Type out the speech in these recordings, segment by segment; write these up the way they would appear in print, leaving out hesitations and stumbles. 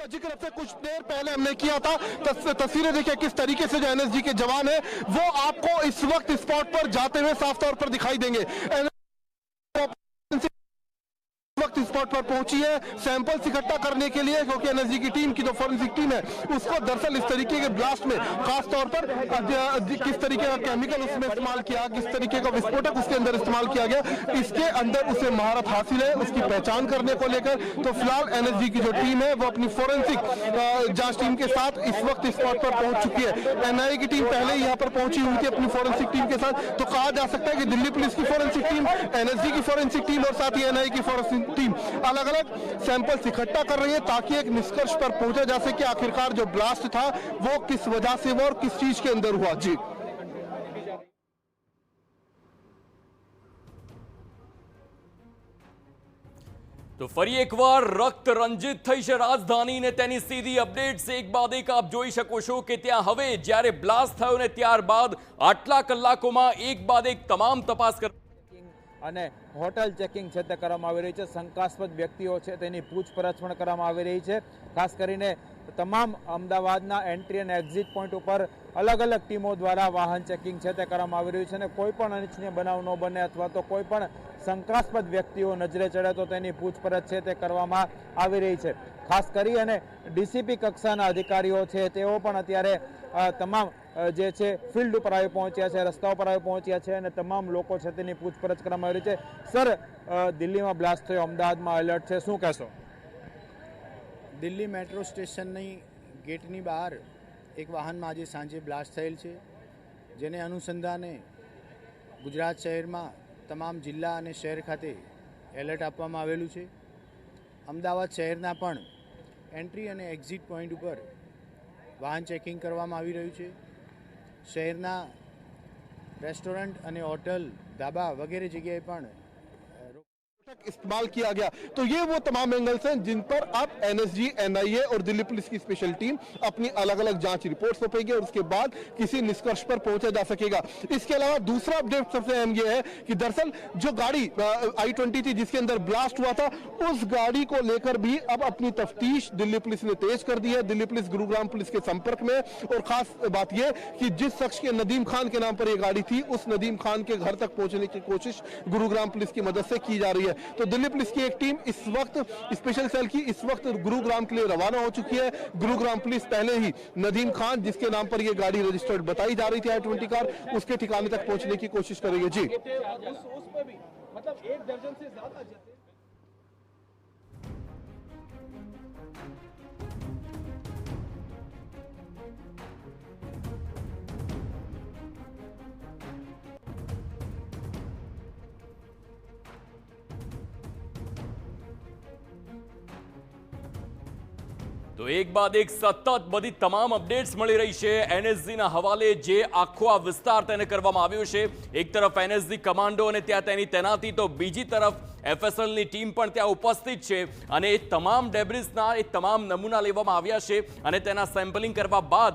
जिसका जिक्र अब से कुछ देर पहले हमने किया था। तस्वीरें देखिए किस तरीके से जो एनएसजी के जवान है वो आपको इस वक्त स्पॉट पर जाते हुए साफ तौर पर दिखाई देंगे। वक्त स्पॉट पर पहुंची है सैंपल्स इकट्ठा करने के लिए, क्योंकि एनएसजी की टीम की जो फॉरेंसिक टीम है उसको दरअसल इस तरीके के ब्लास्ट में खास तौर पर किस तरीके का केमिकल उसमें इस्तेमाल किया, किस तरीके का विस्फोटक उसके अंदर इस्तेमाल किया गया, इसके अंदर उसे महारत हासिल है उसकी पहचान करने को लेकर। तो फिलहाल एनएसजी की जो टीम है वो अपनी फॉरेंसिक जांच टीम के साथ इस वक्त स्पॉट पर पहुंच चुकी है। एनआईए की टीम पहले ही यहाँ पर पहुंची हुई थी अपनी फॉरेंसिक टीम के साथ। तो कहा जा सकता है कि दिल्ली पुलिस की फॉरेंसिक टीम, एनएसजी की फॉरेंसिक टीम और साथ ही एनआईए की फॉरेंसिक टीम अलग अलग सैंपल्स इकट्ठा कर रही है ताकि एक निष्कर्ष पर पहुंचा जा सके आखिरकार जो ब्लास्ट था वो किस वजह से हुआ और किस चीज के अंदर हुआ। जी તો ફરી એકવાર રક્ત રંજિત થઈ છે રાજધાની ને તેની સીધી અપડેટ્સ એક બાદ એક આપ જોઈ શકો છો કે ત્યાં હવે જ્યારે બ્લાસ્ટ થયો ને ત્યારબાદ આટલા કલાકોમાં એક બાદ એક તમામ તપાસ અને હોટલ ચેકિંગ છે તે કરવામાં આવી રહી છે। શંકાસ્પદ વ્યક્તિઓ છે તેની પૂછપરછ પણ કરવામાં આવી રહી છે। ખાસ કરીને તમામ અમદાવાદના એન્ટ્રી અને એક્ઝિટ પોઈન્ટ ઉપર અલગ અલગ ટીમો દ્વારા વાહન ચેકિંગ છે તે કરવામાં આવી રહ્યું છે અને કોઈ પણ અનિચ્છનીય બનાવ ન બને અથવા તો કોઈ પણ શંકાસ્પદ વ્યક્તિઓ નજરે ચડે તો તેની પૂછપરછ છે તે કરવામાં આવી રહી છે। ખાસ કરી અને ડીસીપી કક્ષાના અધિકારીઓ છે તેઓ પણ અત્યારે તમામ જે છે ફિલ્ડ ઉપર આવી પહોંચ્યા છે, રસ્તા ઉપર આવી પહોંચ્યા છે અને તમામ લોકો છે તેની પૂછપરછ કરવામાં આવી રહી છે। સર, દિલ્હીમાં બ્લાસ્ટ થયો, અમદાવાદમાં એલર્ટ છે, શું કહેશો? દિલ્હી મેટ્રો સ્ટેશનની ગેટની બહાર એક વાહનમાં આજે સાંજે બ્લાસ્ટ થયેલ છે, જેને અનુસંધાને ગુજરાત શહેરમાં તમામ જિલ્લા અને શહેર ખાતે એલર્ટ આપવામાં આવેલું છે। અમદાવાદ શહેરના પણ એન્ટ્રી અને એક્ઝિટ પોઈન્ટ ઉપર વાહન ચેકિંગ કરવામાં આવી રહ્યું છે। શહેરના રેસ્ટોરન્ટ અને હોટલ, ધાબા વગેરે જગ્યાએ પણ इस्तेमाल किया गया। तो ये वो तमाम एंगल्स हैं जिन पर अब एनएसजी, एनआईए और दिल्ली पुलिस की स्पेशल टीम अपनी अलग अलग जांच रिपोर्ट सौंपेगी और उसके बाद किसी निष्कर्ष पर पहुंचा जा सकेगा। इसके अलावा दूसरा अपडेट सबसे अहम ये है कि दरअसल जो गाड़ी I-20 थी जिसके अंदर ब्लास्ट हुआ था, उस गाड़ी को लेकर भी अब अपनी तफ्तीश दिल्ली पुलिस ने तेज कर दी है। दिल्ली पुलिस गुरुग्राम पुलिस के संपर्क में, और खास बात यह कि जिस शख्स के नदीम खान के नाम पर यह गाड़ी थी उस नदीम खान के घर तक पहुंचने की कोशिश गुरुग्राम पुलिस की मदद से की जा रही है। तो दिल्ली पुलिस की एक टीम इस वक्त स्पेशल सेल की इस वक्त गुरुग्राम के लिए रवाना हो चुकी है। गुरुग्राम पुलिस पहले ही नदीम खान जिसके नाम पर यह गाड़ी रजिस्टर्ड बताई जा रही थी I-20 कार, उसके ठिकाने तक पहुंचने की कोशिश करेगी। जी मतलब 1 दर्जन से ज्यादा તો એક બાદ એક સતત બધી તમામ અપડેટ્સ મળી રહી છે એનએસજીના હવાલે જે આખો આ વિસ્તાર તેને કરવામાં આવ્યો છે। એક તરફ એનએસજી કમાન્ડો અને ત્યાં તેની તૈનાતી, તો બીજી તરફ એફએસએલની ટીમ પણ ત્યાં ઉપસ્થિત છે અને એ તમામ ડેબ્રિસના એ તમામ નમૂના લેવામાં આવ્યા છે અને તેના સેમ્પલિંગ કરવા બાદ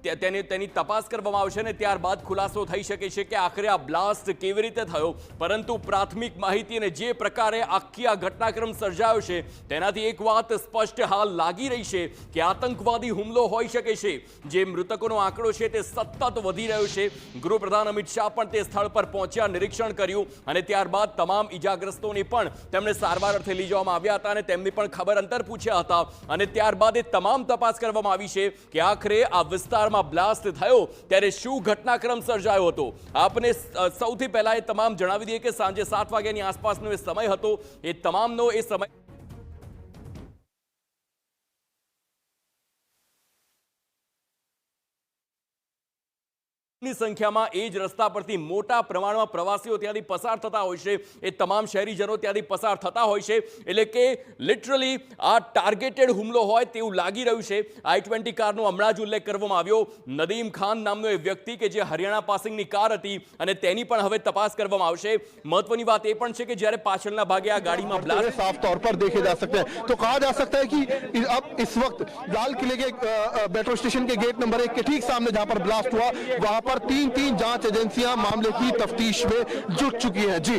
તેની તપાસ કરવામાં આવશે અને ત્યારબાદ ખુલાસો થઈ શકે છે કે આખરે આ બ્લાસ્ટ કેવી રીતે થયો। પરંતુ પ્રાથમિક માહિતી અને જે પ્રકારે આખી આ ઘટનાક્રમ સર્જાયો છે તેનાથી એક વાત સ્પષ્ટ હાલ લાગી રહી છે કે આતંકવાદી હુમલો હોઈ શકે છે। જે મૃતકોનો આંકડો છે તે સતત વધી રહ્યો છે। ગૃહપ્રધાન અમિત શાહ પણ તે સ્થળ પર પહોંચ્યા, નિરીક્ષણ કર્યું અને ત્યારબાદ તમામ ઇજાગ્રસ્તોની પણ તેમને સારવાર અર્થે લઈ જવામાં આવ્યા હતા અને તેમની પણ ખબર અંતર પૂછ્યા હતા અને ત્યારબાદ એ તમામ તપાસ કરવામાં આવી છે કે આખરે આ વિસ્તારમાં બ્લાસ્ટ થયો ત્યારે શું ઘટનાક્રમ સર્જાયો હતો। આપને સૌથી પહેલા એ તમામ જણાવી દઈએ કે સાંજે 7 વાગ્યાની આસપાસનો એ સમય હતો। એ તમામનો એ સમય ની સંખ્યામાં એ જ રસ્તા પરથી મોટા પ્રમાણમાં પ્રવાસીઓ ત્યાંથી પસાર થતા હોય છે। એ તમામ શહેરીજનો ત્યાંથી પસાર થતા હોય છે, એટલે કે લિટરલી આ ટાર્ગેટેડ હુમલો હોય તેવું લાગી રહ્યું છે। I-20 કારનો હમણાં જ ઉલ્લેખ કરવામાં આવ્યો। નદીમ ખાન નામનો એ વ્યક્તિ કે જે હરિયાણા પાસિંગની કાર હતી અને તેની પણ હવે તપાસ કરવામાં આવશે। મહત્વની વાત એ પણ છે કે જ્યારે પાછળના ભાગે આ ગાડીમાં બ્લાસ્ટ साफ तौर पर देखे जा सकते हैं। तो कहा जा सकता है कि अब इस वक्त लाल किले के मेट्रो स्टेशन के गेट नंबर 1 के ठीक सामने जहां पर ब्लास्ट हुआ वहां पर 3 जांच एजेंसियां मामले की तफ्तीश में जुट चुकी हैं। जी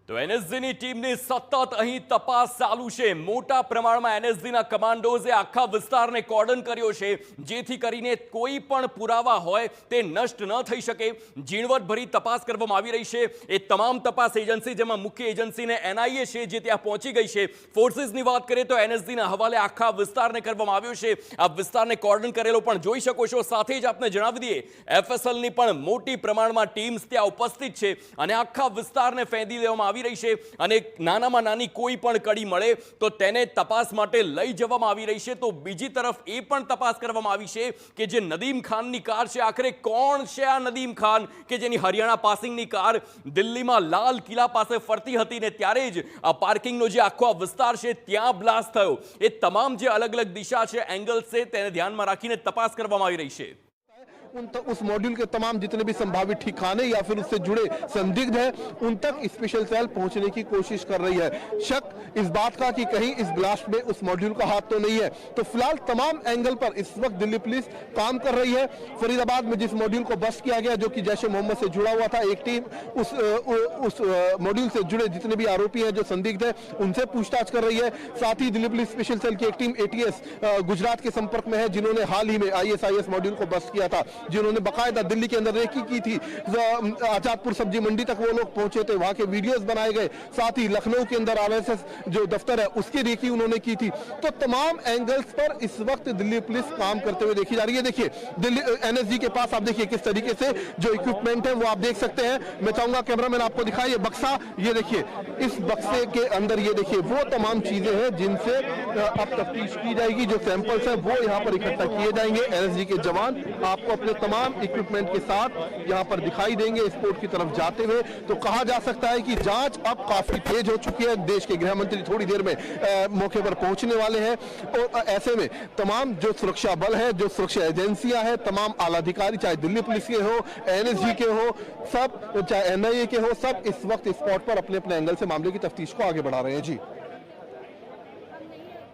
તો એનએસજીની ટીમની સતત અહીં તપાસ ચાલુ છે. મોટા પ્રમાણમાં એનએસજીના કમાન્ડોઝે આખા વિસ્તારને કોર્ડન કર્યો છે, જેથી કરીને કોઈ પણ પુરાવા હોય તે નષ્ટ ન થઈ શકે. ઝીણવટભરી તપાસ કરવામાં આવી રહી છે. એ તમામ તપાસ એજન્સી, જેમાં મુખ્ય એજન્સીને એનઆઈએ છે, જે ત્યાં પહોંચી ગઈ છે. ફોર્સીસની વાત કરીએ તો એનએસજીના હવાલે આખા વિસ્તારને કરવામાં આવ્યો છે. આ વિસ્તારને કોર્ડન કરેલો પણ જોઈ શકો છો. સાથે જ આપને જણાવી દઈએ, એફએસએલની પણ મોટી પ્રમાણમાં ટીમ્સ ત્યાં ઉપસ્થિત છે અને આખા વિસ્તારને ફેંદી લેવામાં આવી રહી છે. અને નાનામાં નાની કોઈ પણ કડી મળે તો તેને તપાસ માટે લઈ જવામાં આવી રહી છે. તો બીજી તરફ એ પણ તપાસ કરવામાં આવી છે કે જે નદીમ ખાનની કાર છે, આખરે કોણ છે આ નદીમ ખાન કે જેની હરિયાણા પાસિંગની કાર દિલ્હીમાં લાલ કિલ્લા પાસે ફરતી હતી ને ત્યારે જ આ પાર્કિંગનો જે આખો વિસ્તાર છે ત્યાં બ્લાસ્ટ થયો. એ તમામ જે અલગ અલગ દિશા છે, એંગલ્સ છે, તેને ધ્યાનમાં રાખીને તપાસ કરવામાં આવી રહી છે. उस मॉड्यूल के तमाम जितने भी संभावित ठिकाने या फिर उससे जुड़े संदिग्ध हैं, उन तक स्पेशल सेल पहुंचने की कोशिश कर रही है. शक इस बात का कि कहीं इस ब्लास्ट में उस मॉड्यूल का हाथ तो नहीं है. तो फिलहाल तमाम एंगल पर इस वक्त दिल्ली पुलिस काम कर रही है. फरीदाबाद में जिस मॉड्यूल को बस्ट किया गया, जो कि जैश ए मोहम्मद से जुड़ा हुआ था, एक टीम उस मॉड्यूल से जुड़े जितने भी आरोपी हैं, जो संदिग्ध है, उनसे पूछताछ कर रही है. साथ ही दिल्ली पुलिस स्पेशल सेल की एक टीम एटीएस गुजरात के संपर्क में है, जिन्होंने हाल ही में ISIS मॉड्यूल को बस्ट किया था, जिन्होंने बकायदा दिल्ली के अंदर रेकी की थी. आजादपुर सब्जी मंडी तक वो लोग पहुंचे थे, वहां के वीडियोस बनाए गए. साथ ही लखनऊ के अंदर RSS जो दफ्तर है उसकी रेकी उन्होंने की थी. तो तमाम एंगल्स पर इस वक्त दिल्ली पुलिस काम करते हुए देखी जा रही है. देखिए दिल्ली NSG के पास आप देखिए किस तरीके से जो इक्विपमेंट है वो आप देख सकते हैं. मैं चाहूंगा कैमरामैन आपको दिखाए ये बक्सा, ये देखिए इस बक्से के अंदर ये देखिए वो तमाम चीजें हैं जिनसे अब तफ्तीश की जाएगी. जो सैंपल्स है वो यहाँ पर इकट्ठा किए जाएंगे. NSG के जवान आपको अपने तमाम इक्विपमेंट के साथ यहाँ पर दिखाई देंगे एयरपोर्ट की तरफ जाते हुए. तो कहा जा सकता है कि जांच अब काफी तेज हो चुकी है. देश के गृह मंत्री थोड़ी देर में मौके पर पहुंचने वाले हैं और ऐसे में तमाम जो सुरक्षा बल है, जो सुरक्षा एजेंसियां हैं, तमाम आला अधिकारी, चाहे दिल्ली पुलिस के हो, NSG के हो, सब चाहे NIA के हो, सब इस वक्त स्पॉट पर अपने अपने एंगल से मामले की तफ्तीश को आगे बढ़ा रहे हैं. जी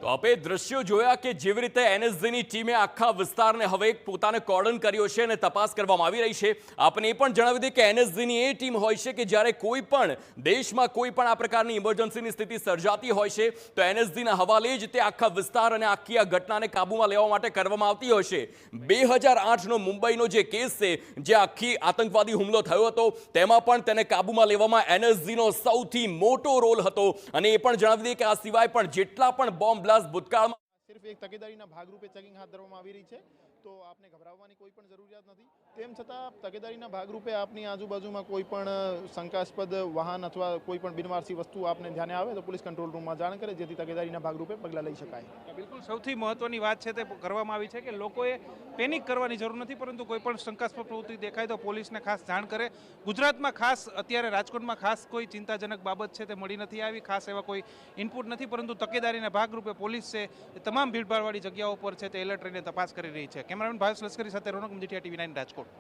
તો આપણે દ્રશ્યો જોયા કે જેવી રીતે એનએસજીની ટીમે આખા વિસ્તારને હવે પોતાને કોર્ડન કર્યો છે અને તપાસ કરવામાં આવી રહી છે. આપણે એ પણ જણાવી દઈએ કે એનએસજીની એ ટીમ હોય છે કે જ્યારે કોઈ પણ દેશમાં કોઈ પણ આ પ્રકારની ઇમરજન્સીની સ્થિતિ સર્જાતી હોય છે તો એનએસજીના હવાલે જ તે આખા વિસ્તાર અને આખી આ ઘટનાને કાબૂમાં લેવા માટે કરવામાં આવતી હોય છે. 2008નો મુંબઈનો જે કેસ છે, જે આખી આતંકવાદી હુમલો થયો હતો, તેમાં પણ તેને કાબૂમાં લેવામાં એનએસજીનો સૌથી મોટો રોલ હતો. અને એ પણ જણાવી દઈએ કે આ સિવાય પણ જેટલા પણ બોમ્બ ભૂતકાળમાં સિર્ફ એક તકેદારીના ભાગરૂપે ચેકિંગ હાથ ધરવામાં આવી રહી છે. તો આપને ગભરાવવાની કોઈ પણ જરૂરિયાત નથી. તેમ છતાં તકેદારીના ભાગરૂપે આપની આજુબાજુમાં કોઈ પણ શંકાસ્પદ વાહન અથવા કોઈ પણ બિનવારસી વસ્તુ આપને ધ્યાને આવે તો પોલીસ કંટ્રોલ રૂમમાં જાણ કરે, જેથી તકેદારીના ભાગરૂપે પગલાં લઈ શકાય. બિલકુલ સૌથી મહત્વની વાત છે તે કરવામાં આવી છે કે લોકોએ પેનિક કરવાની જરૂર નથી, પરંતુ કોઈ પણ શંકાસ્પદ પ્રવૃત્તિ દેખાય તો પોલીસને ખાસ જાણ કરે. ગુજરાતમાં ખાસ અત્યારે રાજકોટમાં ખાસ કોઈ ચિંતાજનક બાબત છે તે મળી નથી આવી, ખાસ એવા કોઈ ઇનપુટ નથી, પરંતુ તકેદારીના ભાગરૂપે પોલીસ છે એ તમામ ભીડભાડવાળી જગ્યાઓ પર છે તે એલર્ટ રહીને તપાસ કરી રહી છે. કેમેરામેન ભાવેશ લશ્કરી સાથે રોનક મજીઠિયા, TV9 રાજકોટ.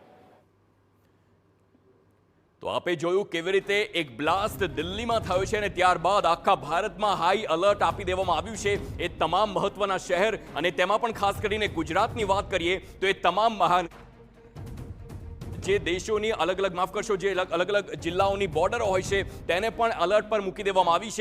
તો આપે જોયું કેવી રીતે એક બ્લાસ્ટ દિલ્હીમાં થયો છે અને ત્યારબાદ આખા ભારતમાં હાઈ એલર્ટ આપી દેવામાં આવ્યું છે. એ તમામ મહત્વના શહેર અને તેમાં પણ ખાસ કરીને ગુજરાતની વાત કરીએ તો એ તમામ જે દેશોની અલગ અલગ, માફ કરશો, જે અલગ અલગ જિલ્લાઓની બોર્ડરો હોય છે તેને પણ એલર્ટ પર મૂકી દેવામાં આવી છે.